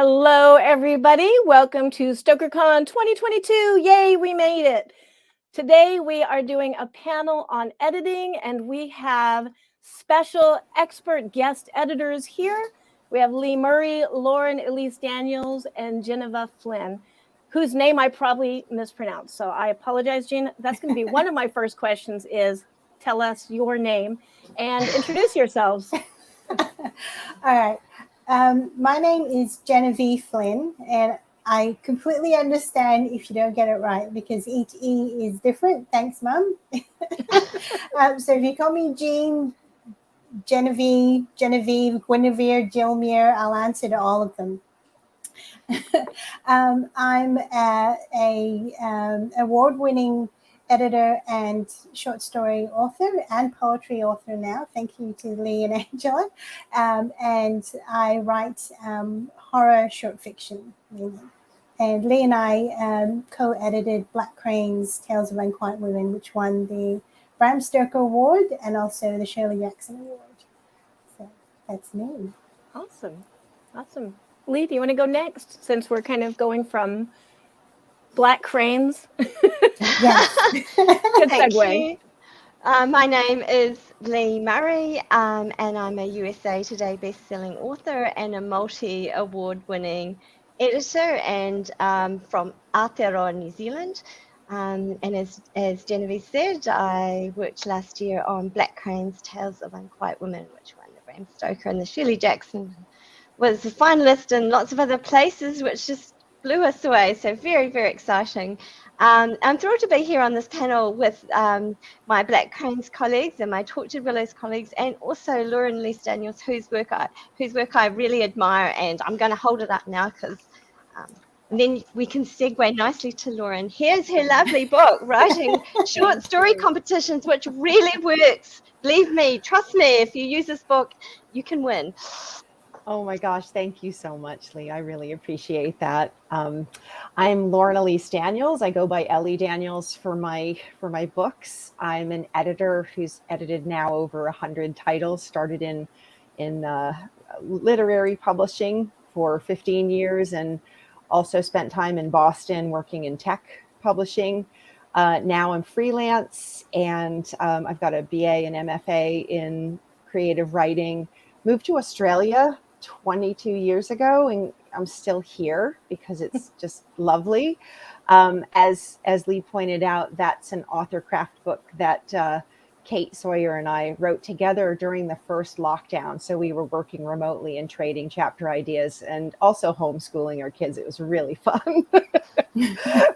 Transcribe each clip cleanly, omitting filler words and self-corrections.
Hello, everybody. Welcome to StokerCon 2022. Yay, we made it. Today, we are doing a panel on editing, and we have special expert guest editors here. We have Lee Murray, Lauren Elise Daniels, and Geneve Flynn, whose name I probably mispronounced. So I apologize, Gina. That's going to be one of my first questions is tell us your name and introduce yourselves. All right. My name is Geneve Flynn, and I completely understand if you don't get it right because each E is different. Thanks, Mum. So if you call me Jean, Genevieve, Guinevere, Gilmere, I'll answer to all of them. I'm a award-winning editor and short story author and poetry author now. Thank you to Lee and Angela. And I write horror short fiction mainly. And Lee and I co-edited Black Crane's Tales of Unquiet Women, which won the Bram Stoker Award and also the Shirley Jackson Award. So that's me. Awesome. Lee, do you want to go next since we're kind of going from Black Cranes? Yes. Good Thank segue. you. My name is Lee Murray, and I'm a USA Today best-selling author and a multi-award-winning editor, and from Aotearoa, New Zealand. And as Genevieve said, I worked last year on Black Crane's Tales of Unquiet Women, which won the Bram Stoker and the Shirley Jackson. Was a finalist in lots of other places, which just blew us away. So very, very exciting. I'm thrilled to be here on this panel with my Black Cranes colleagues and my Tortured Willows colleagues, and also Lauren Elise Daniels, whose work I really admire. And I'm going to hold it up now because then we can segue nicely to Lauren. Here's her lovely book, Writing Short Story Competitions, which really works. Believe me, trust me, if you use this book, you can win. Oh my gosh, thank you so much, Lee. I really appreciate that. I'm Lauren Elise Daniels. I go by Ellie Daniels for my books. I'm an editor who's edited now over 100 titles, started in literary publishing for 15 years and also spent time in Boston working in tech publishing. Now I'm freelance and I've got a BA and MFA in creative writing. Moved to Australia 22 years ago, and I'm still here because it's just lovely. As Lee pointed out, that's an author craft book that Kate Sawyer and I wrote together during the first lockdown. So we were working remotely and trading chapter ideas and also homeschooling our kids. It was really fun.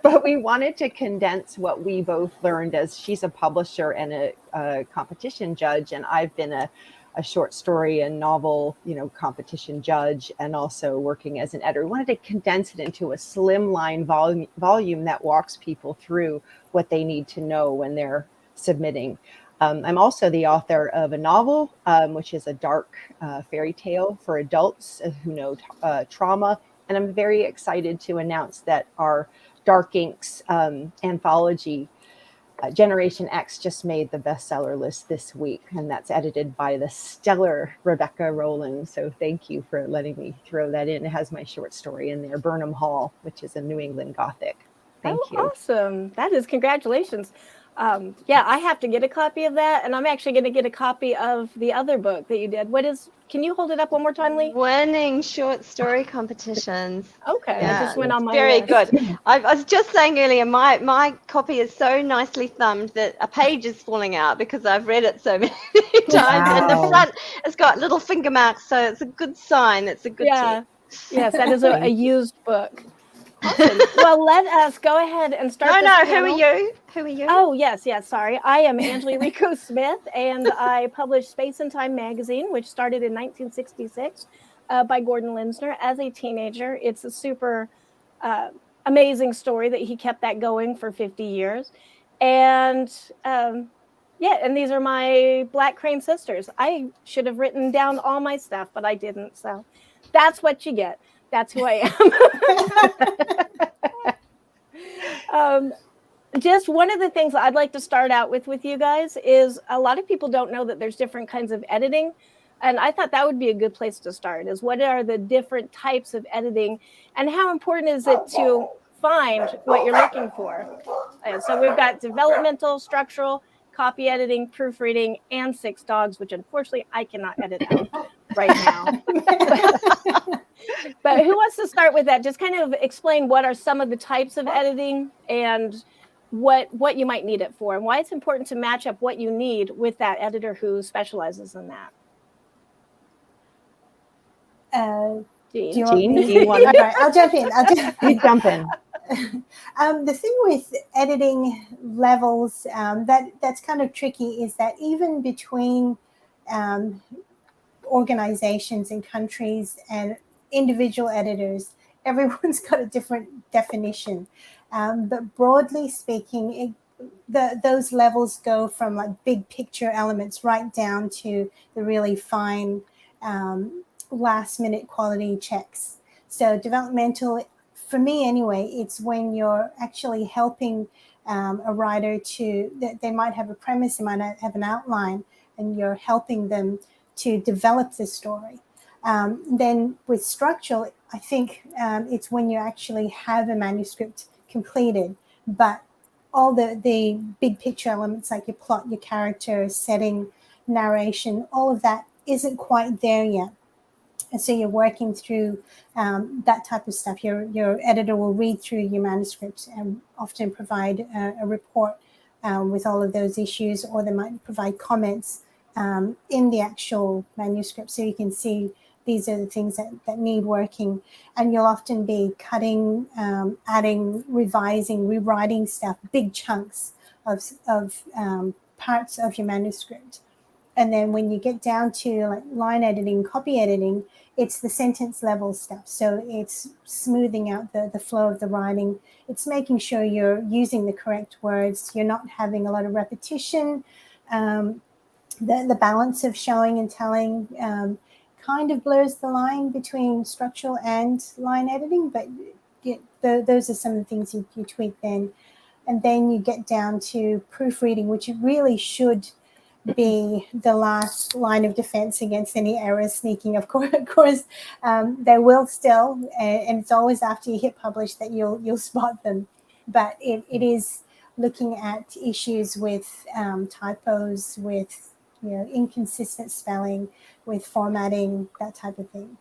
But we wanted to condense what we both learned, as she's a publisher and a competition judge, and I've been a short story and novel, competition judge, and also working as an editor. We wanted to condense it into a slimline volume that walks people through what they need to know when they're submitting. I'm also the author of a novel, which is a dark fairy tale for adults who know trauma. And I'm very excited to announce that our Dark Inks anthology, Generation X, just made the bestseller list this week, and that's edited by the stellar Rebecca Rowland. So thank you for letting me throw that in. It has my short story in there, Burnham Hall, which is a New England Gothic. Thank you. Awesome. That is congratulations. Yeah, I have to get a copy of that, and I'm actually going to get a copy of the other book that you did. Can you hold it up one more time, Lee? Winning short story competitions. Okay, yeah, I just went on my very list. Good. I was just saying earlier, my copy is so nicely thumbed that a page is falling out because I've read it so many times. Wow. And the front has got little finger marks, so it's a good sign. It's a good tip. Yes, that is a used book. Awesome. Well, let us go ahead and start. No, who are you? Oh, yes, sorry. I am Angela Yuriko Smith, and I published Space and Time magazine, which started in 1966 by Gordon Linsner as a teenager. It's a super amazing story that he kept that going for 50 years. And and these are my Black Crane sisters. I should have written down all my stuff, but I didn't. So that's what you get. That's who I am. Just one of the things I'd like to start out with you guys is a lot of people don't know that there's different kinds of editing. And I thought that would be a good place to start, is what are the different types of editing and how important is it to find what you're looking for? And so we've got developmental, structural, copy editing, proofreading, and 6 dogs, which unfortunately I cannot edit out right now. But who wants to start with that? Just kind of explain what are some of the types of editing and what you might need it for, and why it's important to match up what you need with that editor who specializes in that. Do you want me? Do you want Okay, I'll jump in. You jump in. The thing with editing levels that's kind of tricky is that even between organizations and countries and individual editors, everyone's got a different definition. But broadly speaking, those levels go from like big picture elements right down to the really fine last minute quality checks. So developmental, for me anyway, it's when you're actually helping a writer they might have a premise, they might have an outline, and you're helping them to develop the story. Then with structural, I think it's when you actually have a manuscript completed, but all the big picture elements like your plot, your character, setting, narration, all of that isn't quite there yet. And so you're working through that type of stuff. Your editor will read through your manuscript and often provide a report with all of those issues, or they might provide comments in the actual manuscript, so you can see these are the things that need working. And you'll often be cutting, adding, revising, rewriting stuff, big chunks of parts of your manuscript. And then when you get down to like line editing, copy editing, it's the sentence level stuff. So it's smoothing out the flow of the writing. It's making sure you're using the correct words. You're not having a lot of repetition. The balance of showing and telling kind of blurs the line between structural and line editing, but those are some of the things you tweak then. And then you get down to proofreading, which really should be the last line of defense against any errors sneaking. Of course, they will still, and it's always after you hit publish that you'll spot them. But it is looking at issues with typos, with inconsistent spelling, with formatting, that type of thing.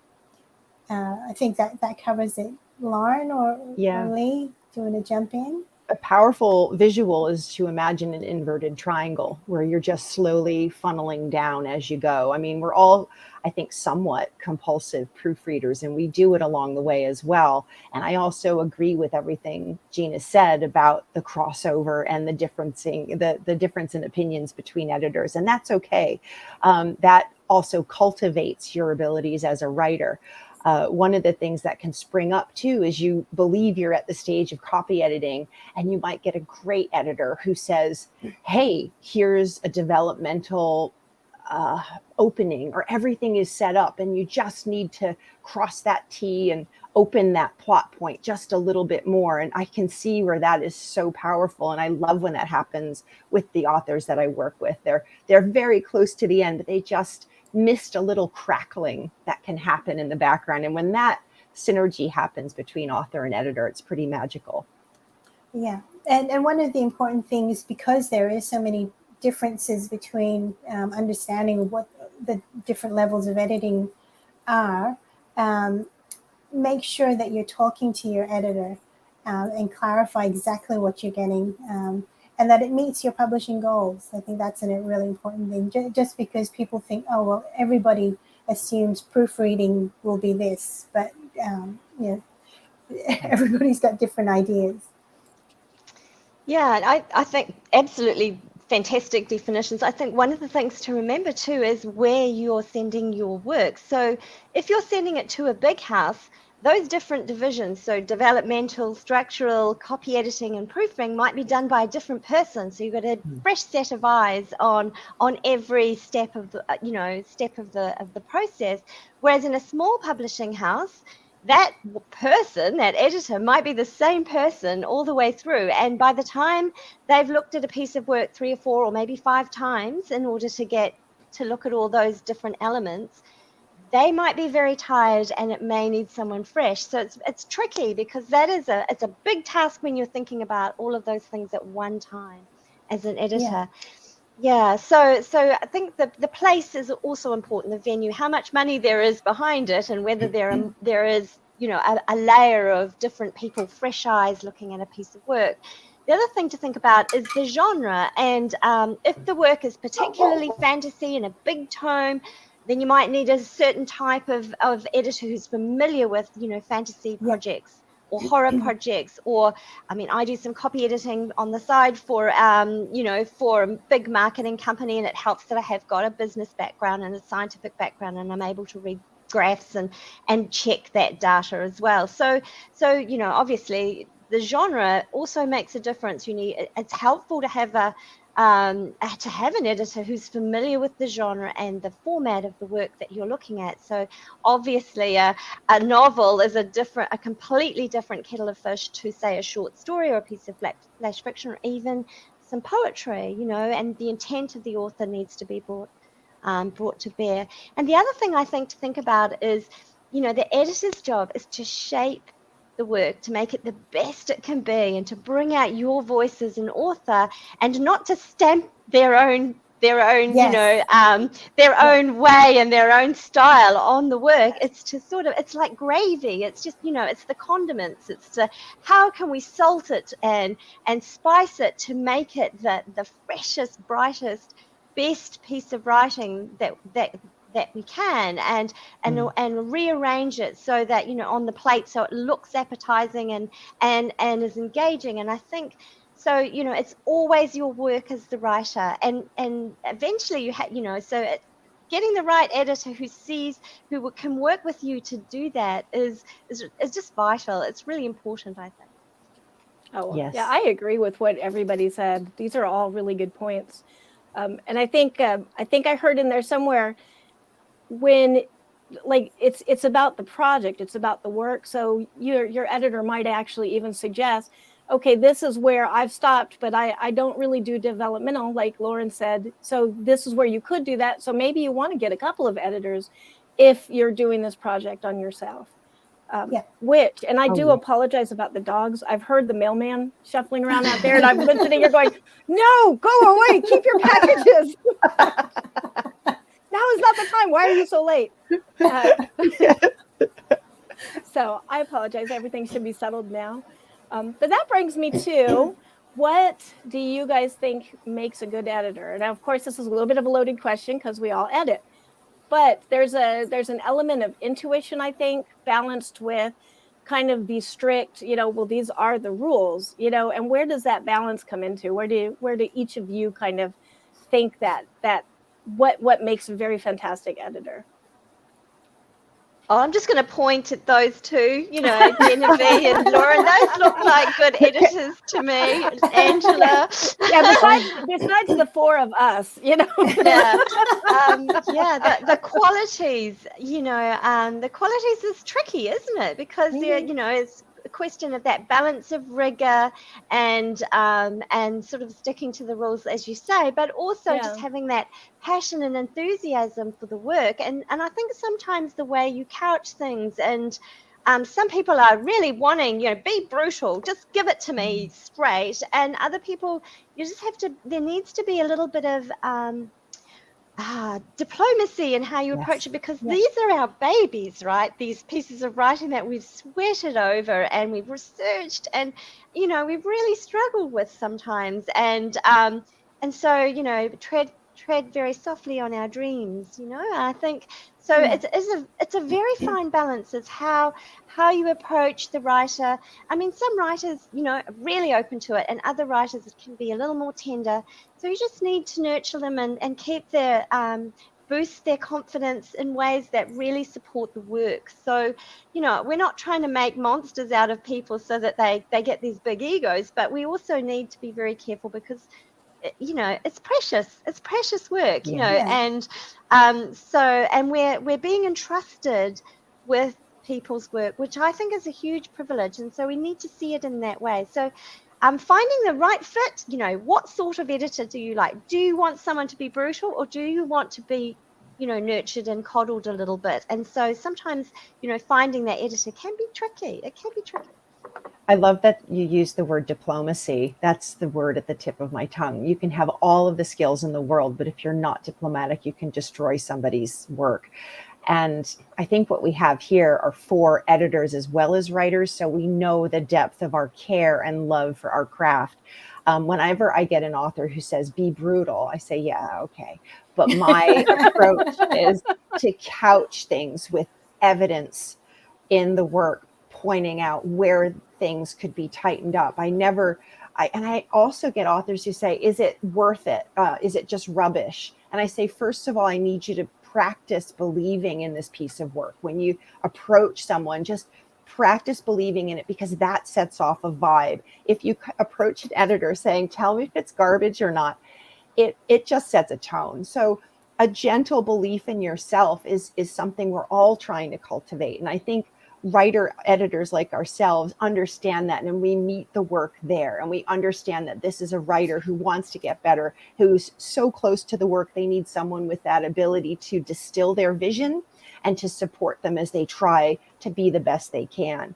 I think that covers it. Lauren or Lee, do you want to jump in? A powerful visual is to imagine an inverted triangle where you're just slowly funneling down as you go. I mean, we're all, I think, somewhat compulsive proofreaders, and we do it along the way as well. And I also agree with everything Gina said about the crossover and the difference in opinions between editors, and that's okay. That also cultivates your abilities as a writer. One of the things that can spring up too is you believe you're at the stage of copy editing, and you might get a great editor who says, hey, here's a developmental opening, or everything is set up and you just need to cross that T and open that plot point just a little bit more. And I can see where that is so powerful. And I love when that happens with the authors that I work with. They're very close to the end, but they just missed a little crackling that can happen in the background. And when that synergy happens between author and editor, it's pretty magical. Yeah. And one of the important things, because there is so many differences between understanding what the different levels of editing are, make sure that you're talking to your editor and clarify exactly what you're getting, and that it meets your publishing goals. I think that's a really important thing. Just because people think, oh, well, everybody assumes proofreading will be this, but everybody's got different ideas. Yeah, I think absolutely fantastic definitions. I think one of the things to remember too is where you're sending your work. So if you're sending it to a big house, those different divisions, so developmental, structural, copy editing, and proofing, might be done by a different person. So you've got a fresh set of eyes on every step of the of the process. Whereas in a small publishing house, that person, that editor, might be the same person all the way through. And by the time they've looked at a piece of work 3 or 4 or maybe 5 times in order to get to look at all those different elements, they might be very tired and it may need someone fresh. So it's tricky, because it's a big task when you're thinking about all of those things at one time as an editor. Yeah, so I think the place is also important, the venue, how much money there is behind it, and whether there is, you know, a layer of different people, fresh eyes looking at a piece of work. The other thing to think about is the genre, and if the work is particularly fantasy and a big tome, then you might need a certain type of editor who's familiar with, you know, fantasy projects or horror projects, or, I mean, I do some copy editing on the side for, you know, for a big marketing company, and it helps that I have got a business background and a scientific background, and I'm able to read graphs and check that data as well. So, you know, obviously the genre also makes a difference. It's helpful to have an editor who's familiar with the genre and the format of the work that you're looking at. So obviously a novel is a completely different kettle of fish to, say, a short story or a piece of flash fiction, or even some poetry, you know, and the intent of the author needs to be brought to bear. And the other thing I think to think about is, you know, the editor's job is to shape the work, to make it the best it can be, and to bring out your voice as an author, and not to stamp their own you know, their own way and their own style on the work. It's to sort of, it's like gravy. It's just, you know, it's the condiments. It's to, how can we salt it and spice it to make it the freshest, brightest, best piece of writing that we can, and rearrange it so that, you know, on the plate, so it looks appetizing and is engaging. And I think, so, you know, it's always your work as the writer, and eventually you know, so getting the right editor who can work with you to do that is just vital. It's really important, I think. Oh, Yes. yeah, I agree with what everybody said. These are all really good points. And I think I heard in there somewhere, when, like, it's about the project, it's about the work. So your editor might actually even suggest, okay, this is where I've stopped, but I don't really do developmental, like Lauren said. So this is where you could do that. So maybe you want to get a couple of editors if you're doing this project on yourself. Which, and I do apologize about the dogs. I've heard the mailman shuffling around out there, and I've been sitting here going, no, go away, keep your packages. Now is not the time. Why are you so late? So I apologize. Everything should be settled now. But that brings me to, what do you guys think makes a good editor? And of course, this is a little bit of a loaded question because we all edit. But there's an element of intuition, I think, balanced with kind of the strict, you know, well, these are the rules, you know, and where does that balance come into? Where do each of you kind of think that what makes a very fantastic editor? Oh, I'm just going to point at those two, you know, Geneve and Lauren. Those look like good editors to me. Angela. Yeah, besides the four of us, you know. The qualities, you know, the qualities is tricky, isn't it? Because they're, you know, it's a question of that balance of rigor and sort of sticking to the rules, as you say, but also just having that passion and enthusiasm for the work. And I think sometimes the way you couch things, and some people are really wanting, you know, be brutal, just give it to me straight. And other people, you just have to, there needs to be a little bit of diplomacy in how you approach it, because these are our babies, right? These pieces of writing that we've sweated over and we've researched, and, you know, we've really struggled with sometimes. And so, you know, tread very softly on our dreams, you know. I think so. It's a very fine balance. It's how you approach the writer. I mean, some writers, you know, are really open to it, and other writers can be a little more tender. So you just need to nurture them and keep their boost their confidence in ways that really support the work. So, you know, we're not trying to make monsters out of people so that they get these big egos, but we also need to be very careful, because, you know, it's precious work, you know. And and we're being entrusted with people's work, which I think is a huge privilege, and so we need to see it in that way. So finding the right fit. What sort of editor do you like? Do you want someone to be brutal, or do you want to be, nurtured and coddled a little bit? And so sometimes, finding that editor can be tricky. It can be tricky. I love that you use the word diplomacy. That's the word at the tip of my tongue. You can have all of the skills in the world, but if you're not diplomatic, you can destroy somebody's work. And I think what we have here are 4 editors as well as writers, so we know the depth of our care and love for our craft. Whenever I get an author who says, be brutal, I say, yeah, okay. But my approach is to couch things with evidence in the work, pointing out where things could be tightened up. I also get authors who say, is it worth it? Is it just rubbish? And I say, first of all, I need you to practice believing in this piece of work. When you approach someone, just practice believing in it, because that sets off a vibe. If you approach an editor saying, tell me if it's garbage or not, it just sets a tone. So a gentle belief in yourself is something we're all trying to cultivate. And I think writer editors like ourselves understand that, and we meet the work there, and we understand that this is a writer who wants to get better, who's so close to the work they need someone with that ability to distill their vision and to support them as they try to be the best they can.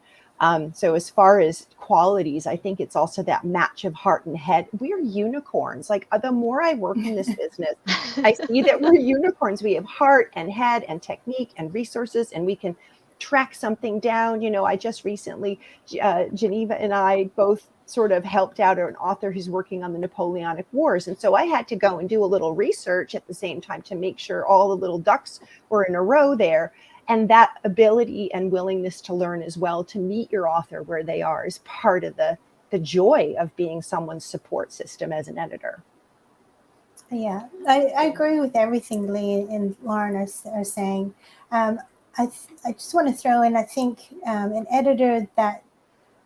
So as far as qualities, I think it's also that match of heart and head. We're unicorns. Like, the more I work in this business, I see that we're unicorns. We have heart and head and technique and resources, and we can track something down. I just recently, Geneva and I both sort of helped out an author who's working on the Napoleonic Wars. And so I had to go and do a little research at the same time to make sure all the little ducks were in a row there. And that ability and willingness to learn as well, to meet your author where they are, is part of the joy of being someone's support system as an editor. Yeah, I agree with everything Lee and Lauren are saying. I just want to throw in, I think, an editor that,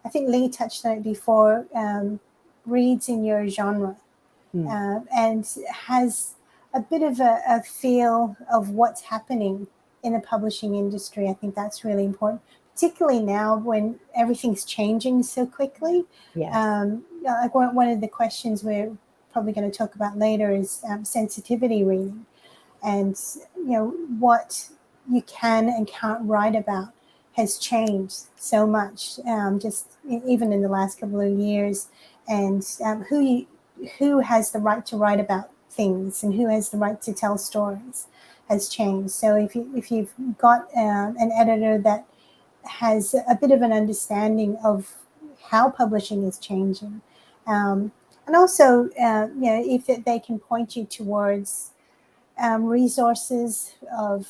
I think Lee touched on it before, reads in your genre and has a bit of a feel of what's happening in the publishing industry. I think that's really important, particularly now when everything's changing so quickly. Yes. Like one of the questions we're probably going to talk about later is sensitivity reading, and what you can and can't write about has changed so much, just even in the last couple of years, and who has the right to write about things and who has the right to tell stories has changed. So if you've got an editor that has a bit of an understanding of how publishing is changing, and also if they can point you towards resources of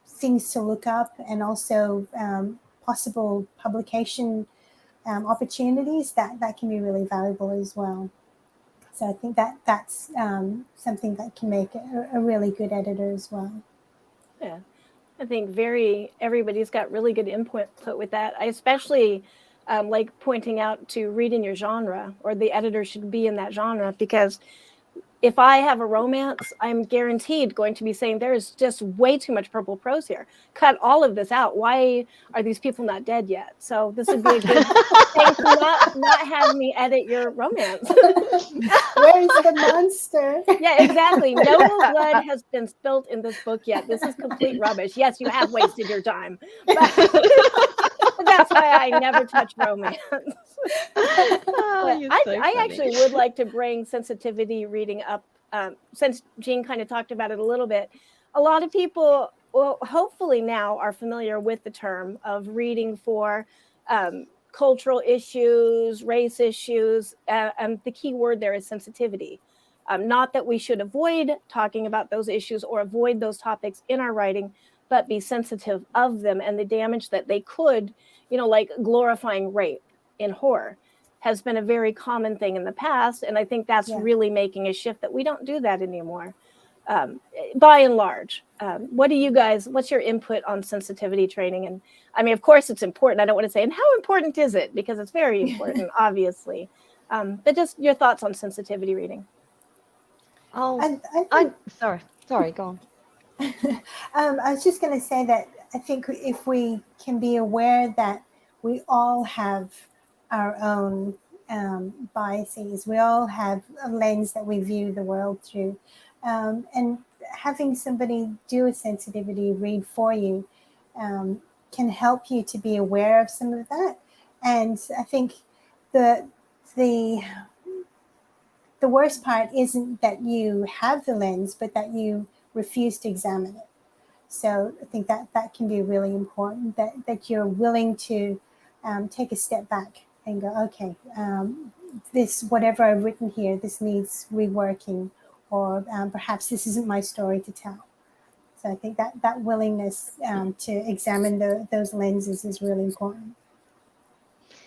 things to look up, and also possible publication opportunities, that can be really valuable as well. So I think that's something that can make a really good editor as well. Yeah, I think everybody's got really good input with that. I especially like pointing out to read in your genre, or the editor should be in that genre, because if I have a romance, I'm guaranteed going to be saying there is just way too much purple prose here. Cut all of this out. Why are these people not dead yet? So this would be a good thing to not have me edit your romance. Where is the monster? Yeah, exactly. No blood has been spilt in this book yet. This is complete rubbish. Yes, you have wasted your time. But that's why I never touch romance. I actually would like to bring sensitivity reading up, since Jean kind of talked about it a little bit. A lot of people, well, hopefully now are familiar with the term of reading for cultural issues, race issues, and the key word there is sensitivity. Not that we should avoid talking about those issues or avoid those topics in our writing, but be sensitive of them and the damage that they could, like glorifying rape in horror has been a very common thing in the past. And I think that's really making a shift, that we don't do that anymore, by and large. What's your input on sensitivity training? And I mean, of course it's important. I don't want to say, and how important is it? Because it's very important, obviously. But just your thoughts on sensitivity reading. Sorry, go on. I was just going to say that I think if we can be aware that we all have our own biases. We all have a lens that we view the world through. And having somebody do a sensitivity read for you can help you to be aware of some of that. And I think the worst part isn't that you have the lens, but that you refuse to examine it. So I think that can be really important, that you're willing to take a step back and go, okay, this, whatever I've written here, this needs reworking, or perhaps this isn't my story to tell. So I think that willingness to examine those lenses is really important.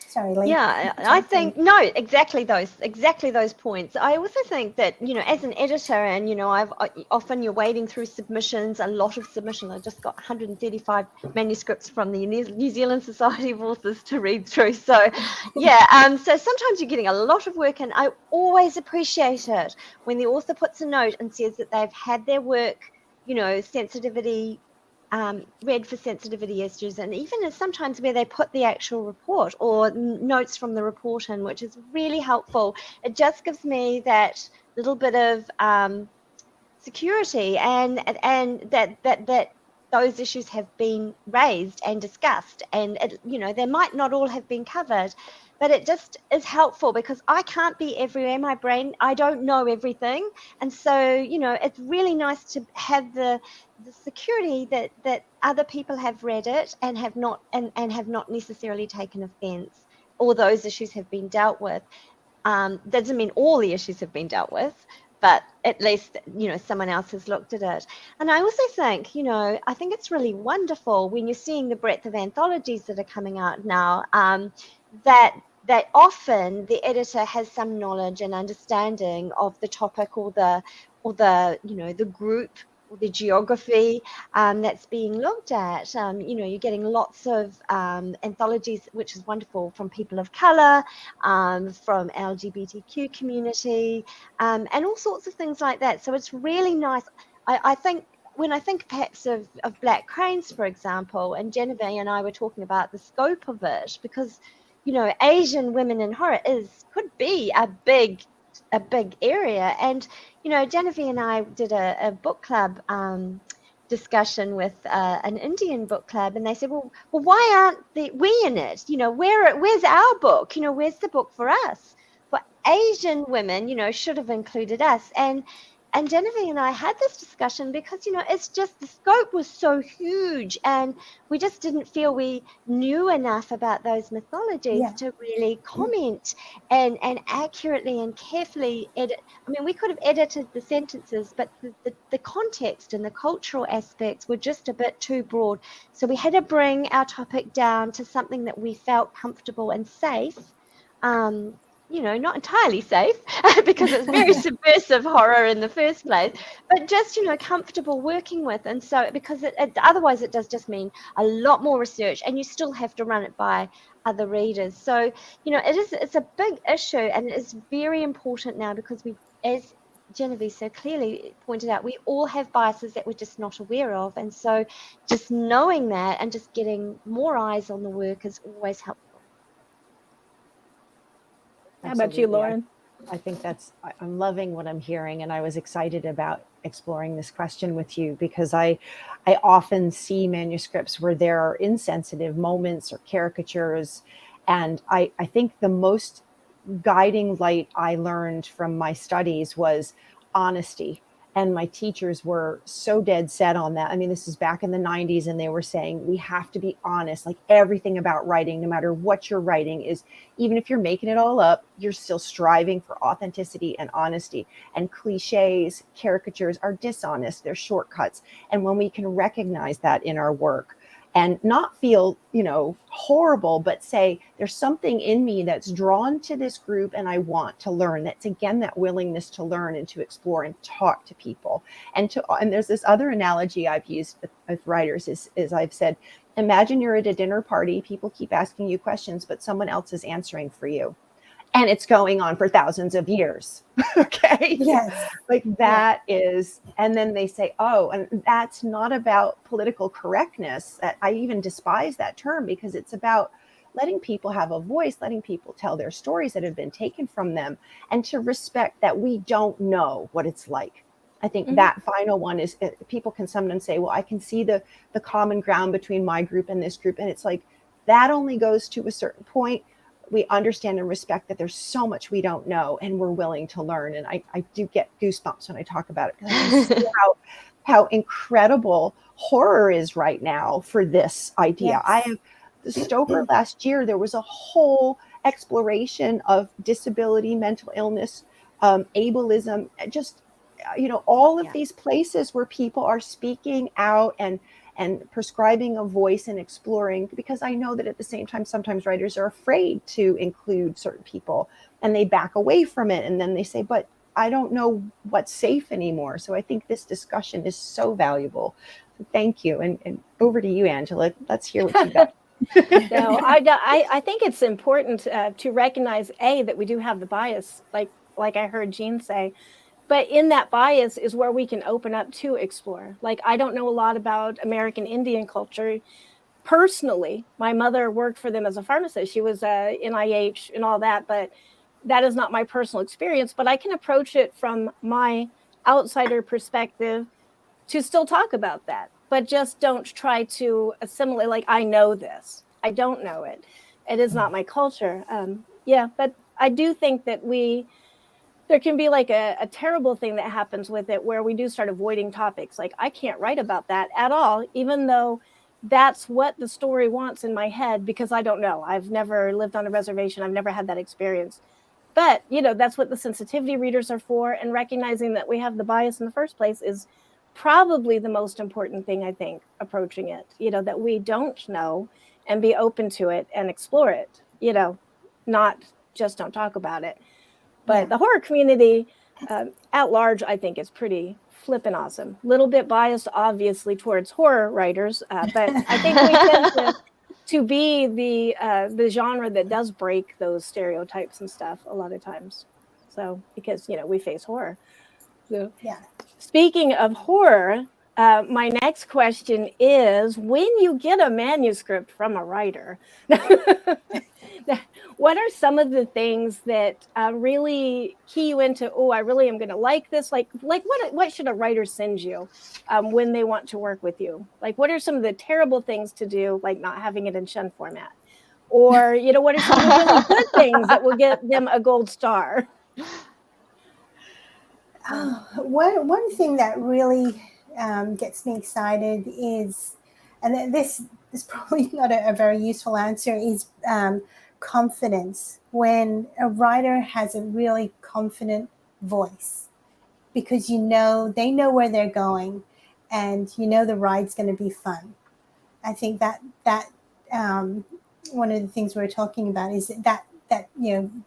Sorry, Lee. Yeah, I think, no, exactly those points. I also think that, as an editor, and, often you're wading through submissions, a lot of submissions. I just got 135 manuscripts from the New Zealand Society of Authors to read through. So, yeah, so sometimes you're getting a lot of work, and I always appreciate it when the author puts a note and says that they've had their work, sensitivity read for sensitivity issues, and even sometimes where they put the actual report or notes from the report in, which is really helpful. It just gives me that little bit of security, and that those issues have been raised and discussed, and they might not all have been covered, but it just is helpful, because I can't be everywhere. My brain, I don't know everything, and so it's really nice to have the security that other people have read it and have not necessarily taken offense, or those issues have been dealt with. That doesn't mean all the issues have been dealt with, but at least, someone else has looked at it. And I also think, I think it's really wonderful when you're seeing the breadth of anthologies that are coming out now, that often the editor has some knowledge and understanding of the topic, or the the group, or the geography that's being looked at. You're getting lots of anthologies, which is wonderful, from people of colour, from LGBTQ community, and all sorts of things like that. So it's really nice. I think when I think perhaps of Black Cranes, for example, and Geneve and I were talking about the scope of it, because Asian women in horror could be a big area. And Genevieve and I did a book club discussion with an Indian book club, and they said, well, why aren't we in it? Where's our book? Where's the book for us? For Asian women, should have included us. And Genevieve and I had this discussion because, it's just, the scope was so huge, and we just didn't feel we knew enough about those mythologies to really comment and accurately and carefully edit. I mean, we could have edited the sentences, but the context and the cultural aspects were just a bit too broad. So we had to bring our topic down to something that we felt comfortable and safe. Not entirely safe because it's very subversive horror in the first place, but just, comfortable working with. And so, because otherwise it does just mean a lot more research, and you still have to run it by other readers. So, it's a big issue, and it is very important now, because we, as Genevieve so clearly pointed out, we all have biases that we're just not aware of. And so just knowing that and just getting more eyes on the work is always helpful. How about you, Lauren? I think I'm loving what I'm hearing, and I was excited about exploring this question with you, because I often see manuscripts where there are insensitive moments or caricatures, and I think the most guiding light I learned from my studies was honesty. And my teachers were so dead set on that. I mean, this is back in the 90s, and they were saying, we have to be honest. Like, everything about writing, no matter what you're writing, is, even if you're making it all up, you're still striving for authenticity and honesty. And cliches, caricatures are dishonest. They're shortcuts. And when we can recognize that in our work, and not feel, horrible, but say, there's something in me that's drawn to this group and I want to learn. That's, again, that willingness to learn and to explore and talk to people. And there's this other analogy I've used with writers is I've said, imagine you're at a dinner party, people keep asking you questions, but someone else is answering for you. And it's going on for thousands of years. Okay. Yes. Like that is, and then they say, oh, and that's not about political correctness. I even despise that term, because it's about letting people have a voice, letting people tell their stories that have been taken from them, and to respect that we don't know what it's like. I think that final one is, people can sometimes say, well, I can see the common ground between my group and this group. And it's like, that only goes to a certain point. We understand and respect that there's so much we don't know, and we're willing to learn. And I do get goosebumps when I talk about it, because I can see how incredible horror is right now for this idea. Yes. I have the Stoker last year, there was a whole exploration of disability, mental illness, ableism, just, all of these places where people are speaking out and prescribing a voice and exploring, because I know that at the same time, sometimes writers are afraid to include certain people and they back away from it. And then they say, but I don't know what's safe anymore. So I think this discussion is so valuable. So thank you. And over to you, Angela. Let's hear what you got. No, I think it's important to recognize, that we do have the bias, like I heard Jean say. But in that bias is where we can open up to explore. Like, I don't know a lot about American Indian culture personally. My mother worked for them as a pharmacist. She was NIH and all that, but that is not my personal experience. But I can approach it from my outsider perspective to still talk about that. But just don't try to assimilate, like, I know this. I don't know it. It is not my culture. But I do think that there can be like a terrible thing that happens with it, where we do start avoiding topics. Like, I can't write about that at all, even though that's what the story wants in my head, because I don't know. I've never lived on a reservation. I've never had that experience. But, that's what the sensitivity readers are for. And recognizing that we have the bias in the first place is probably the most important thing, I think, approaching it, that we don't know, and be open to it and explore it, not just don't talk about it. But the horror community at large, I think, is pretty flippin' awesome. Little bit biased, obviously, towards horror writers, but I think we tend to be the genre that does break those stereotypes and stuff a lot of times. So, because, we face horror. So, speaking of horror, my next question is, when you get a manuscript from a writer, what are some of the things that really key you into, I really am going to like this? Like what should a writer send you when they want to work with you? Like, what are some of the terrible things to do, like not having it in Shun format? Or, what are some of the really good things that will get them a gold star? One thing that really gets me excited is, and this is probably not a very useful answer, is confidence. When a writer has a really confident voice, because they know where they're going, and the ride's going to be fun. I think that one of the things we're talking about is that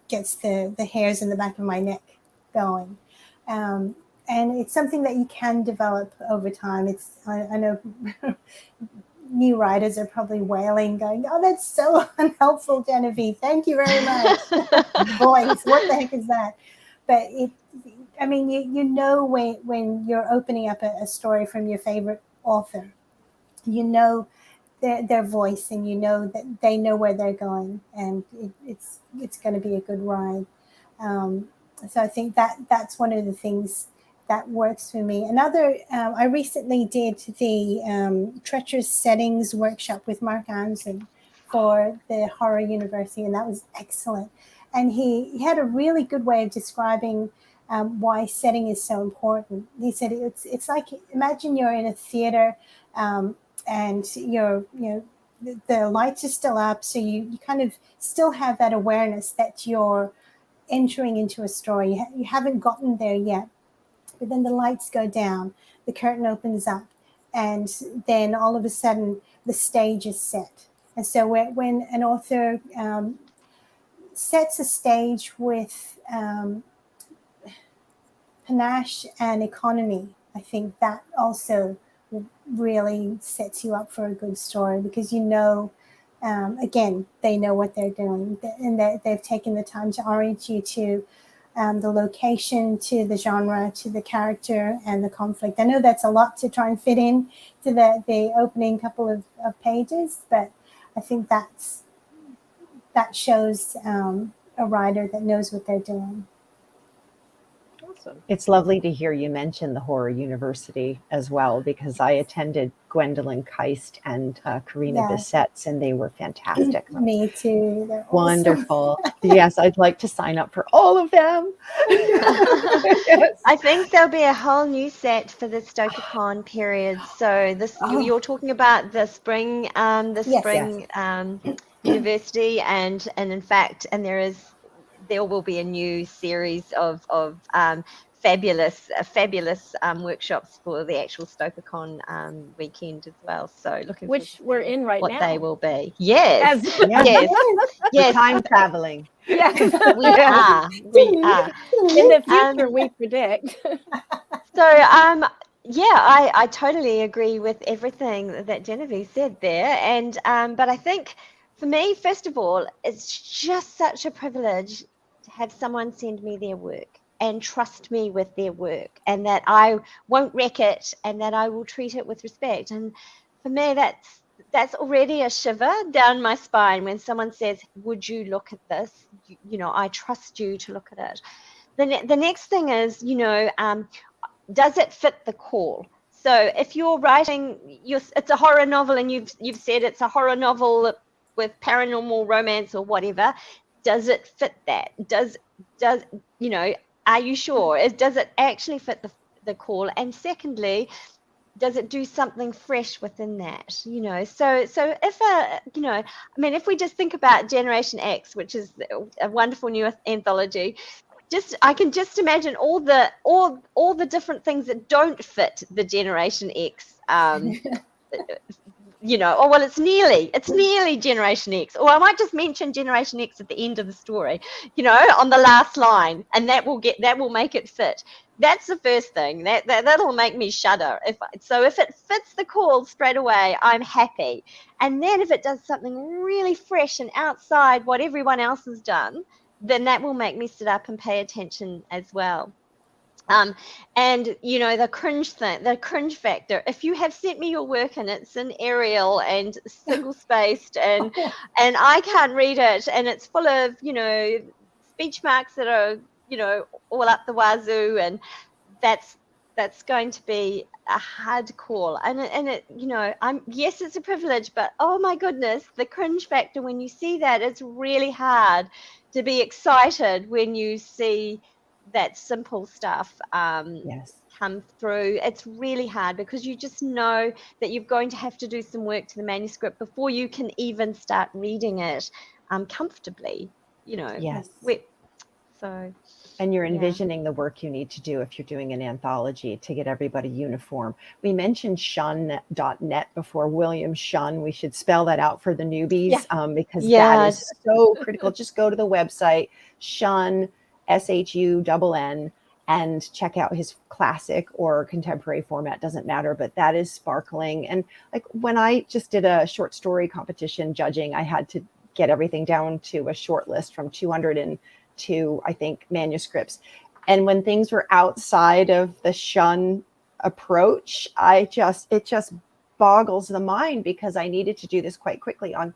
gets the hairs in the back of my neck going. And it's something that you can develop over time. I know new writers are probably wailing, going, "Oh, that's so unhelpful, Genevieve. Thank you very much." Voice, what the heck is that? But when you're opening up a story from your favorite author, their voice, and that they know where they're going, and it's going to be a good ride. So I think that's one of the things that works for me. Another, I recently did the Treacherous Settings workshop with Mark Anson for the Horror University, and that was excellent. And he had a really good way of describing why setting is so important. He said it's like, imagine you're in a theater, and the lights are still up, so you kind of still have that awareness that you're entering into a story. You haven't gotten there yet, but then the lights go down, the curtain opens up, and then all of a sudden the stage is set. And so when an author sets a stage with panache and economy, I think that also really sets you up for a good story, because again, they know what they're doing, and they've taken the time to orient you to the location, to the genre, to the character, and the conflict. I know that's a lot to try and fit in to the opening couple of pages, but I think that's that shows a writer that knows what they're doing. Awesome. It's lovely to hear you mention the Horror University as well, because I attended Gwendolyn Keist and Karina Yes. Bissett's, and they were fantastic. Me too. They're awesome. Wonderful. Yes, I'd like to sign up for all of them. Yes. I think there'll be a whole new set for the StokerCon period. So this you're talking about the spring, university, and in fact, and there will be a new series of fabulous workshops for the actual StokerCon weekend as well. So looking forward Which we're in right what now. they will be. Yes, Yes. yes, Time traveling. Yes. we are. We are. In the future, we predict. So, I totally agree with everything that Genevieve said there. And but I think for me, first of all, it's just such a privilege to have someone send me their work and trust me with their work, and that I won't wreck it, and that I will treat it with respect. And for me, that's already a shiver down my spine when someone says, "Would you look at this?" You know, I trust you to look at it. The next thing is, does it fit the call? So if you're writing, it's a horror novel, and you've said it's a horror novel with paranormal romance or whatever, does it fit that? Does are you sure? Does it actually fit the call? And secondly, does it do something fresh within that? So if if we just think about Generation X, which is a wonderful new anthology, I can just imagine all the different things that don't fit the Generation X. It's nearly Generation X, or I might just mention Generation X at the end of the story, on the last line, and that will make it fit. That's the first thing that'll make me shudder. If it fits the call straight away, I'm happy. And then if it does something really fresh and outside what everyone else has done, then that will make me sit up and pay attention as well. And the cringe factor, if you have sent me your work and it's in Arial and single spaced and I can't read it, and it's full of speech marks that are all up the wazoo, and that's going to be a hard call. And yes, it's a privilege, but oh my goodness, the cringe factor when you see that, it's really hard to be excited when you see that simple stuff come through. It's really hard because you just know that you're going to have to do some work to the manuscript before you can even start reading it comfortably. Yes. And you're envisioning the work you need to do if you're doing an anthology to get everybody uniform. We mentioned shun.net before. William Shun. We should spell that out for the newbies because that is so critical. Just go to the website, Shun, SHUNN, and check out his classic or contemporary format. Doesn't matter, but that is sparkling. And like when I just did a short story competition judging, I had to get everything down to a short list from 202, I think, manuscripts. And when things were outside of the Shun approach, it just boggles the mind, because I needed to do this quite quickly on,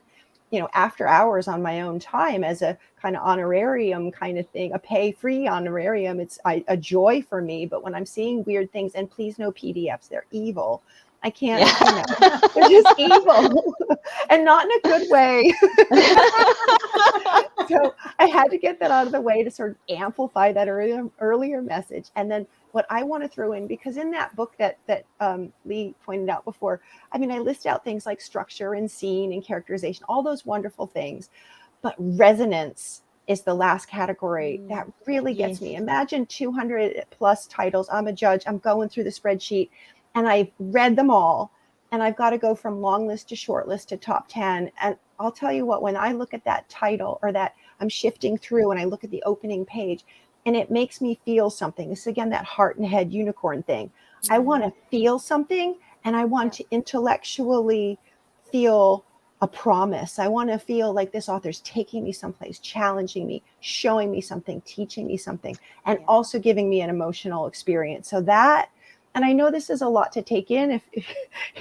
after hours on my own time as a kind of honorarium kind of thing, a pay-free honorarium. It's a joy for me. But when I'm seeing weird things, and please no PDFs, they're evil. I can't, they're just evil and not in a good way. So I had to get that out of the way to sort of amplify that earlier message. And then what I want to throw in, because in that book that Lee pointed out before, I list out things like structure and scene and characterization, all those wonderful things. But resonance is the last category that really gets me. Imagine 200 plus titles. I'm a judge. I'm going through the spreadsheet, and I've read them all, and I've got to go from long list to short list to top 10. And I'll tell you what, when I look at that title, or that I'm shifting through and I look at the opening page, and it makes me feel something. This is, again, that heart and head unicorn thing. I want to feel something, and I want to intellectually feel a promise. I want to feel like this author's taking me someplace, challenging me, showing me something, teaching me something, and also giving me an emotional experience. So that, and I know this is a lot to take in if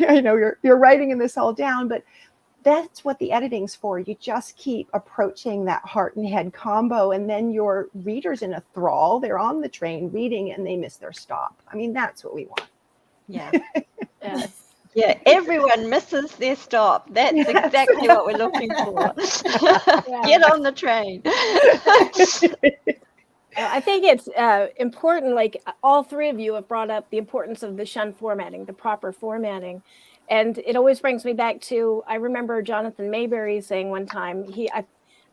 I know you're writing this all down, but that's what the editing's for. You just keep approaching that heart and head combo, and then your reader's in a thrall. They're on the train reading and they miss their stop. I mean, that's what we want. Yeah. Yes. Yeah, everyone misses their stop. That's exactly what we're looking for. Get on the train. I think it's important, like all three of you have brought up the importance of the shun formatting, the proper formatting. And it always brings me back to, I remember Jonathan Mayberry saying one time,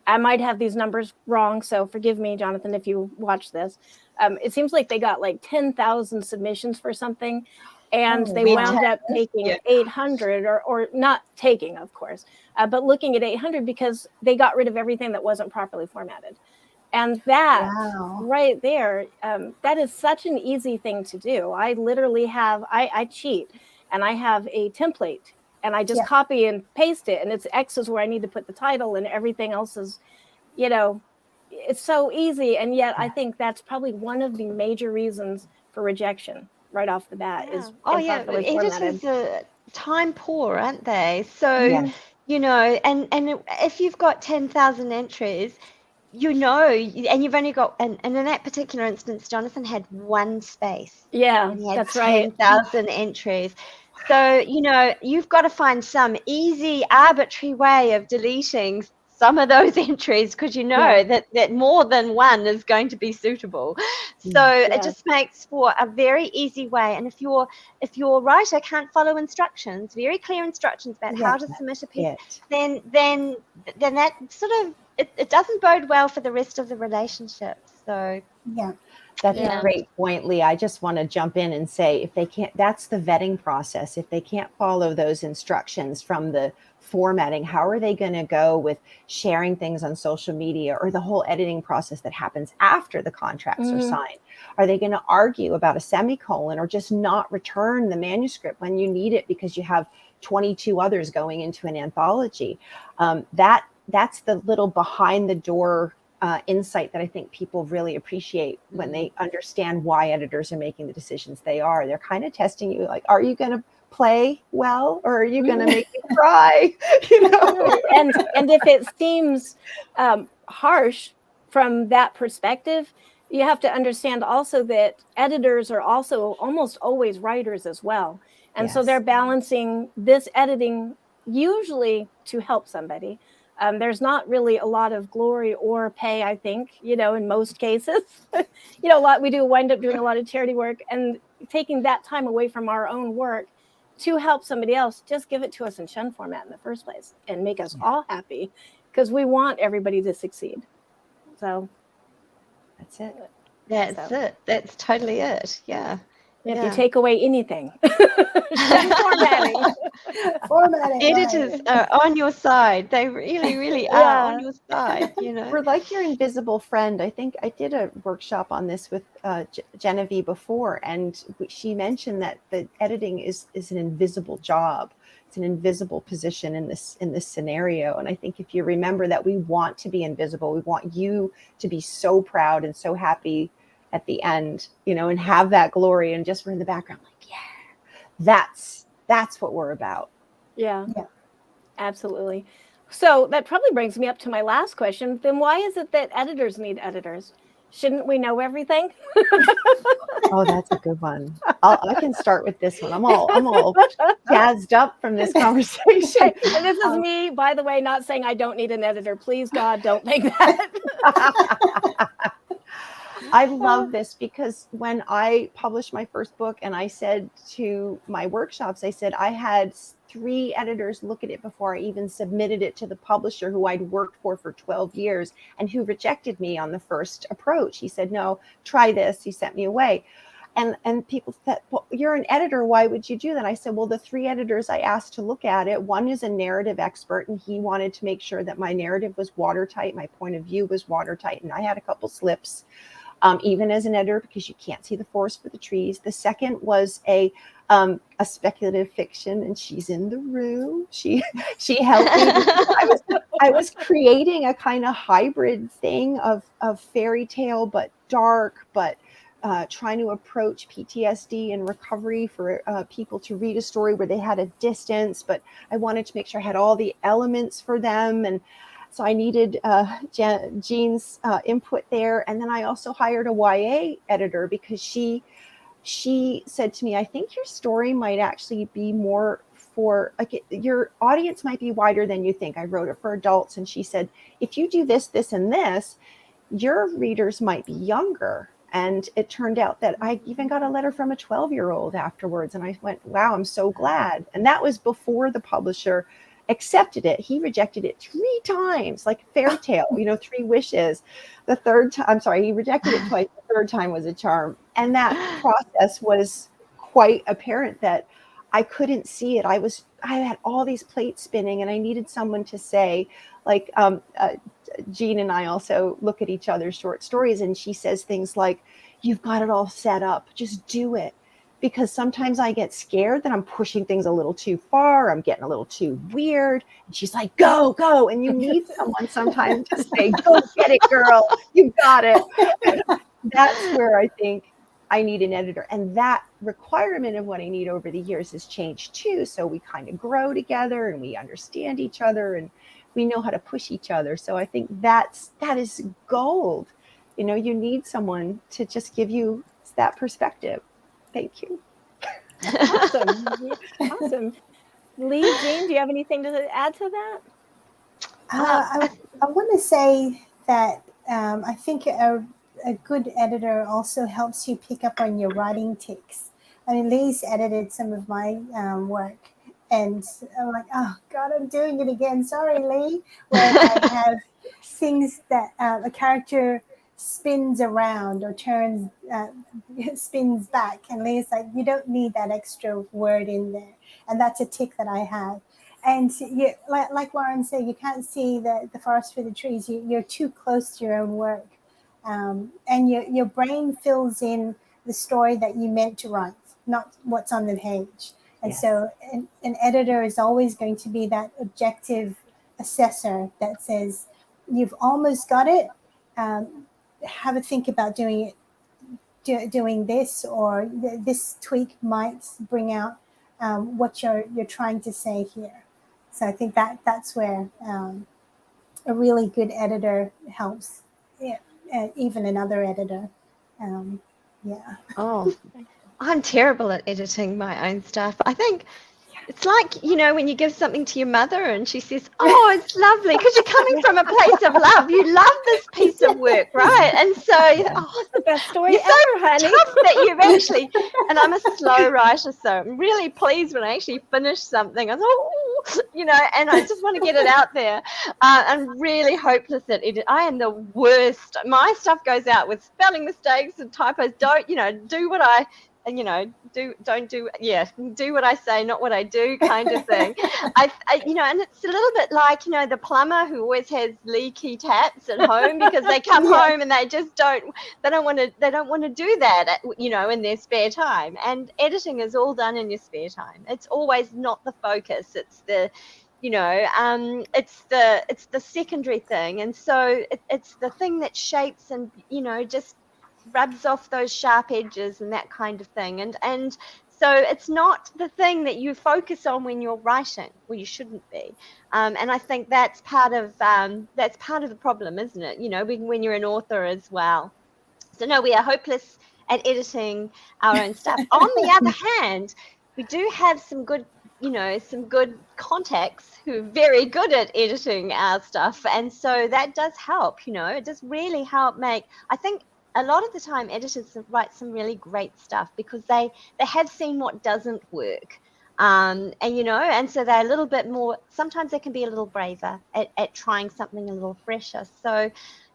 I might have these numbers wrong, so forgive me, Jonathan, if you watch this. It seems like they got like 10,000 submissions for something, and they wound up taking 800, or not taking, of course, but looking at 800 because they got rid of everything that wasn't properly formatted. And that right there, that is such an easy thing to do. I literally have, I cheat, and I have a template, and I just copy and paste it, and it's X is where I need to put the title, and everything else is, you know, it's so easy. And yet I think that's probably one of the major reasons for rejection right off the bat is improperly formatted. Editors are time poor, aren't they? So, you know, and if you've got 10,000 entries, you know, and you've only got, and in that particular instance, Jonathan had one space. Yeah, and he had that's right. 10,000 entries. So, you know, you've got to find some easy, arbitrary way of deleting some of those entries, because you know that more than one is going to be suitable. So it just makes for a very easy way. And if your writer can't follow instructions, very clear instructions about how to submit a piece, then that sort of, it doesn't bode well for the rest of the relationship. So that's a great point, Lee. I just want to jump in and say, if they can't, that's the vetting process. If they can't follow those instructions from the formatting, how are they going to go with sharing things on social media, or the whole editing process that happens after the contracts are signed? Are they going to argue about a semicolon, or just not return the manuscript when you need it because you have 22 others going into an anthology? That's the little behind the door insight that I think people really appreciate when they understand why editors are making the decisions they are. They're kind of testing you, like, are you going to play well, or are you going to make me cry? You know? And if it seems harsh from that perspective, you have to understand also that editors are also almost always writers as well. And so they're balancing this editing usually to help somebody. There's not really a lot of glory or pay, I think, you know, in most cases. You know, we do wind up doing a lot of charity work, and taking that time away from our own work to help somebody else, just give it to us in shun format in the first place and make us all happy, because we want everybody to succeed. So that's it. That's it. That's totally it. Yeah. If you take away anything, formatting. Editors are on your side. They really, really are on your side. You know, we're like your invisible friend. I think I did a workshop on this with Genevieve before, and she mentioned that the editing is an invisible job. It's an invisible position in this scenario. And I think if you remember that we want to be invisible, we want you to be so proud and so happy at the end, you know, and have that glory, and just we're in the background like, that's what we're about. Yeah, absolutely. So that probably brings me up to my last question. Then why is it that editors need editors? Shouldn't we know everything? Oh, that's a good one. I can start with this one. I'm all jazzed up from this conversation. And this is me, by the way, not saying I don't need an editor. Please, God, don't think that. I love this, because when I published my first book, and I said to my workshops, I said I had 3 editors look at it before I even submitted it to the publisher who I'd worked for 12 years and who rejected me on the first approach. He said, no, try this. He sent me away. And people said, well, you're an editor. Why would you do that? I said, well, the 3 editors I asked to look at it, one is a narrative expert, and he wanted to make sure that my narrative was watertight. My point of view was watertight. And I had a couple slips. Even as an editor, because you can't see the forest for the trees. The second was a speculative fiction, and she's in the room. She helped me. I was creating a kind of hybrid thing of fairy tale, but dark, but trying to approach PTSD and recovery for people to read a story where they had a distance, but I wanted to make sure I had all the elements for them. And so I needed Jean's input there. And then I also hired a YA editor because she said to me, I think your story might actually be more for, like, your audience might be wider than you think. I wrote it for adults. And she said, if you do this, this, and this, your readers might be younger. And it turned out that I even got a letter from a 12-year-old afterwards. And I went, wow, I'm so glad. And that was before the publisher accepted it. He rejected it 3 times, like fairy tale, 3 wishes. The third time, I'm sorry, he rejected it twice. The third time was a charm. And that process was quite apparent that I couldn't see it. I had all these plates spinning, and I needed someone to say, like, Jean and I also look at each other's short stories, and she says things like, you've got it all set up, just do it. Because sometimes I get scared that I'm pushing things a little too far, I'm getting a little too weird. And she's like, go. And you need someone sometimes to say, go get it, girl, you got it. That's where I think I need an editor. And that requirement of what I need over the years has changed too. So we kind of grow together and we understand each other and we know how to push each other. So I think that is gold. You need someone to just give you that perspective. Thank you. Awesome. Lee, Jean, do you have anything to add to that? I want to say that I think a good editor also helps you pick up on your writing tics. I mean, Lee's edited some of my work, and I'm like, oh God, I'm doing it again. Sorry, Lee. Where I have things that a character spins around or spins back, and Lee's like, you don't need that extra word in there, and that's a tic that I have. And like Lauren said, you can't see the forest for the trees. You're too close to your own work, and your brain fills in the story that you meant to write, not what's on the page. And yes. So an editor is always going to be that objective assessor that says, you've almost got it. Have a think about doing this, or this tweak might bring out what you're trying to say here. So I think that's where a really good editor helps, even another editor. Yeah. Oh, I'm terrible at editing my own stuff. I think it's like, when you give something to your mother and she says, oh, it's lovely, because you're coming from a place of love. You love this piece of work, right? And so, it's the best story ever, honey. Tough that you've actually, and I'm a slow writer, so I'm really pleased when I actually finish something. I thought, and I just want to get it out there. I'm really hopeless at edit. I am the worst. My stuff goes out with spelling mistakes and typos. Don't, do what I... And do what I say, not what I do, kind of thing. I and it's a little bit like, the plumber who always has leaky taps at home because they come home and they just don't want to do that, in their spare time. And editing is all done in your spare time. It's always not the focus. It's the it's the secondary thing. And so it's the thing that shapes and, just rubs off those sharp edges and that kind of thing, and so it's not the thing that you focus on when you're writing. Well, you shouldn't be, and I think that's part of the problem, isn't it? When you're an author as well. So no, we are hopeless at editing our own stuff. On the other hand, we do have some good contacts who are very good at editing our stuff, and so that does help. It does really help make, I think, a lot of the time editors write some really great stuff because they have seen what doesn't work, and so they're a little bit more, sometimes they can be a little braver at trying something a little fresher. So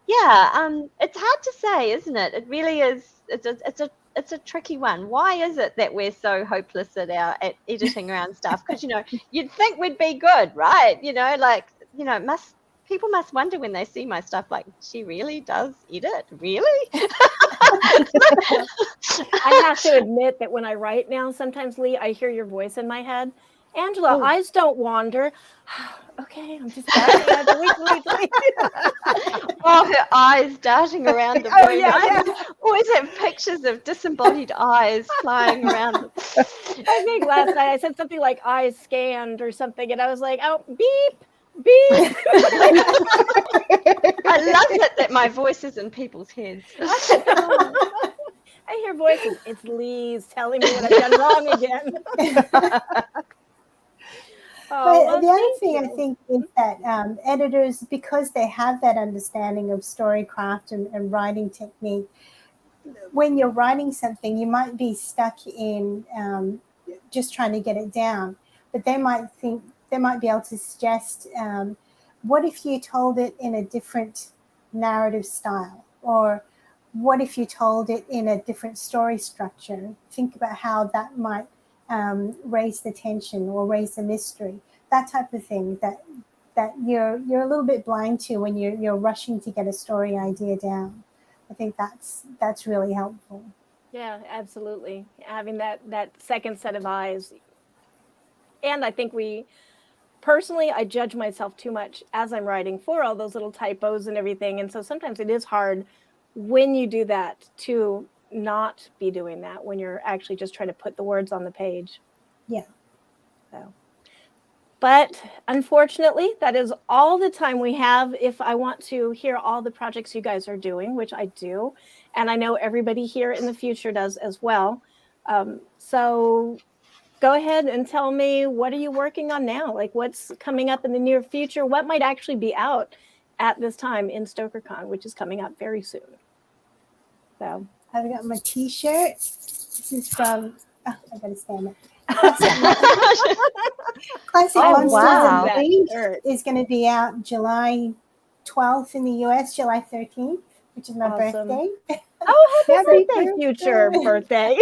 it's hard to say, isn't it? It really is. It's a tricky one. Why is it that we're so hopeless at editing around stuff? Because you'd think we'd be good, right? People must wonder when they see my stuff, like, she really does edit? Really? I have to admit that when I write now, sometimes, Lee, I hear your voice in my head, Angela, Oh. eyes don't wander. Okay, I'm just delete. Oh, her eyes darting around the room. Oh, yeah, I yeah. always have pictures of disembodied eyes flying around. I think last night I said something like eyes scanned or something, and I was like, oh, beep, beep. I love it that my voice is in people's heads. I hear voices. It's Lise telling me what I've done wrong again. Oh, well, But the other thank thing you. I think is that editors, because they have that understanding of storycraft and writing technique, when you're writing something, you might be stuck in just trying to get it down. But they might be able to suggest, what if you told it in a different narrative style, or what if you told it in a different story structure? Think about how that might raise the tension or raise the mystery. That type of thing that you're a little bit blind to when you're rushing to get a story idea down. I think that's really helpful. Yeah, absolutely. Having that second set of eyes. And I think personally, I judge myself too much as I'm writing for all those little typos and everything. And so sometimes it is hard when you do that to not be doing that when you're actually just trying to put the words on the page. Yeah. So, but unfortunately, that is all the time we have. If I want to hear all the projects you guys are doing, which I do, and I know everybody here in the future does as well. So go ahead and tell me, what are you working on now? Like, what's coming up in the near future? What might actually be out at this time in StokerCon, which is coming up very soon? So I've got my T-shirt. This is from. Oh, I gotta stand it. Classic Oh, Monsters wow. and Dreams is going to be out July 12th in the US, July 13th, which is my birthday. Oh, happy birthday, birthday. future birthday.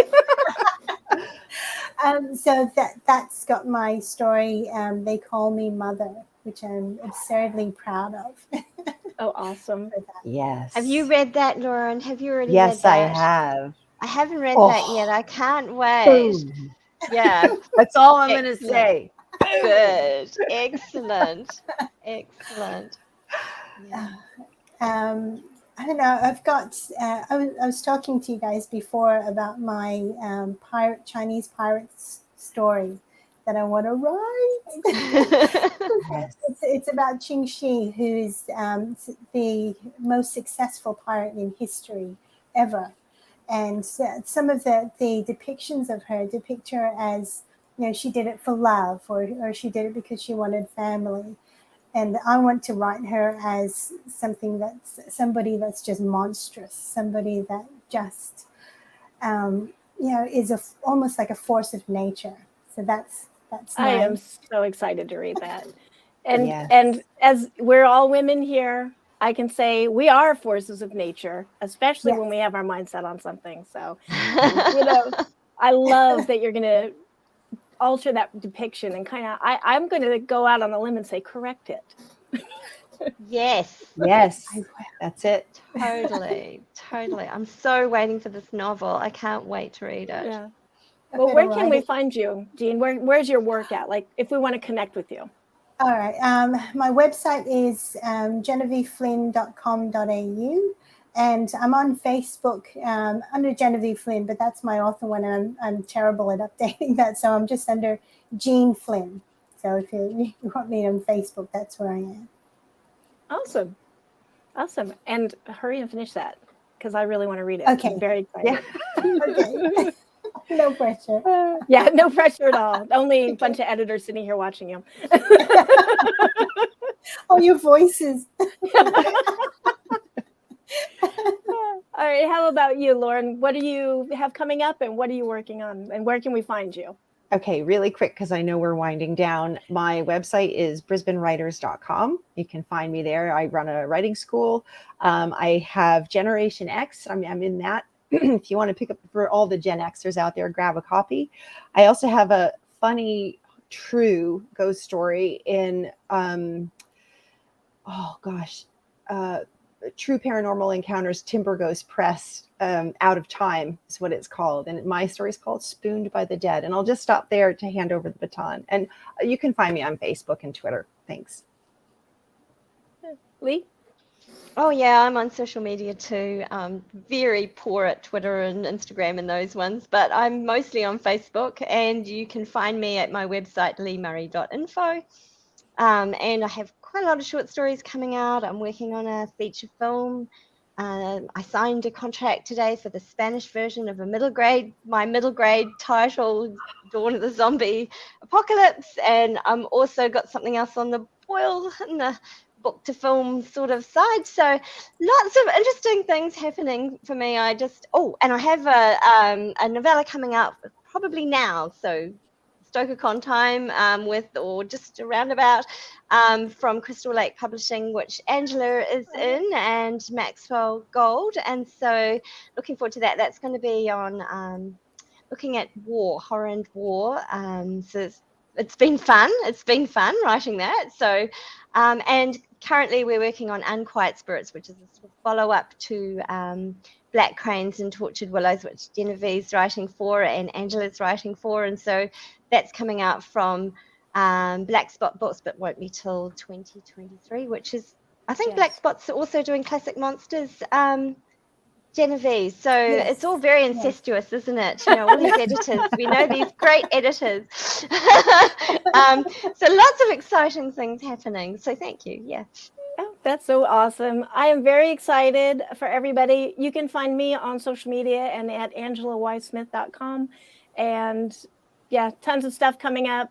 So that's got my story. They Call Me Mother, which I'm absurdly proud of. Oh, awesome. Yes. Have you read that, Lauren? Have you already Yes, read I that? have. I haven't read Oh. that yet. I can't wait. Boom. Yeah. That's all I'm going to Excellent. say. Good. Excellent. Excellent. Yeah. I don't know. I've got. I was talking to you guys before about my Chinese pirates story that I want to write. Yes. It's about Qing Shi, who is the most successful pirate in history ever. And some of the depictions of her depict her as, she did it for love, or she did it because she wanted family. And I want to write her as somebody that's just monstrous, somebody that just, is almost like a force of nature. So that's I my. am so excited to read that. And Yes. and as we're all women here, I can say we are forces of nature, especially Yes. when we have our mindset on something. So, I love that you're going to alter that depiction and kind of, I'm going to go out on a limb and say, correct it. Yes. Yes. That's it. Totally. Totally. I'm so waiting for this novel. I can't wait to read it. Yeah. Well, where can we find you, Jean? Where's your work at? Like, if we want to connect with you. All right. My website is geneveflynn.com.au, and I'm on Facebook under Genevieve Flynn, but that's my author one, and I'm terrible at updating that, so I'm just under Jean Flynn. So if you want me on Facebook, that's where I am. Awesome. And hurry and finish that, because I really want to read it. Okay. I'm very excited. Yeah. Okay. No pressure. Yeah, no pressure at all. Only a bunch of editors sitting here watching you. Oh, your voices. All right. How about you, Lauren? What do you have coming up, and what are you working on, and where can we find you? Okay, really quick, because I know we're winding down. My website is brisbanewriters.com. You can find me there. I run a writing school. I have Generation X. I'm in that. If you want to pick up for all the Gen Xers out there, grab a copy. I also have a funny, true ghost story in, True Paranormal Encounters Timber Goes Press, Out of Time is what it's called. And my story is called Spooned by the Dead. And I'll just stop there to hand over the baton. And you can find me on Facebook and Twitter. Thanks. Lee? Oh yeah, I'm on social media too. Very poor at Twitter and Instagram and those ones, but I'm mostly on Facebook, and you can find me at my website, leemurray.info. And I have quite a lot of short stories coming out. I'm working on a feature film. I signed a contract today for the Spanish version of my middle grade title, Dawn of the Zombie Apocalypse. And I'm also got something else on the boil in the book to film sort of side. So lots of interesting things happening for me. And I have a novella coming out probably now. So StokerCon time or just around about from Crystal Lake Publishing, which Angela is in, and Maxwell Gold. And so looking forward to that. That's going to be on looking at horror and war. So it's been fun. It's been fun writing that. So and currently we're working on Unquiet Spirits, which is a sort of follow-up to Black Cranes and Tortured Willows, which Genevieve's writing for and Angela's writing for. And so that's coming out from Black Spot Books, but won't be till 2023, which is, I think, Yes. Black Spot's also doing Classic Monsters, Genevieve. So Yes. it's all very incestuous, isn't it? You know, all these editors. We know these great editors. So lots of exciting things happening. So thank you. Yeah. Oh, that's so awesome. I am very excited for everybody. You can find me on social media and at angelaySmith.com. And yeah, tons of stuff coming up,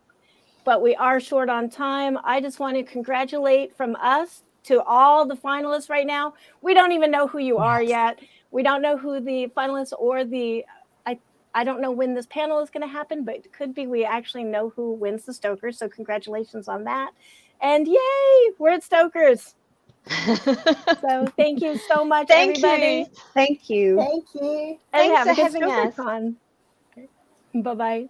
but we are short on time. I just want to congratulate from us to all the finalists right now. We don't even know who you are yet. We don't know who the finalists or I don't know when this panel is going to happen, but it could be we actually know who wins the Stoker. So congratulations on that. And yay, we're at Stokers. So thank you so much, Thank everybody. you. Thank you. Thank you. And Thanks have a for good having us. StokerCon. Bye-bye.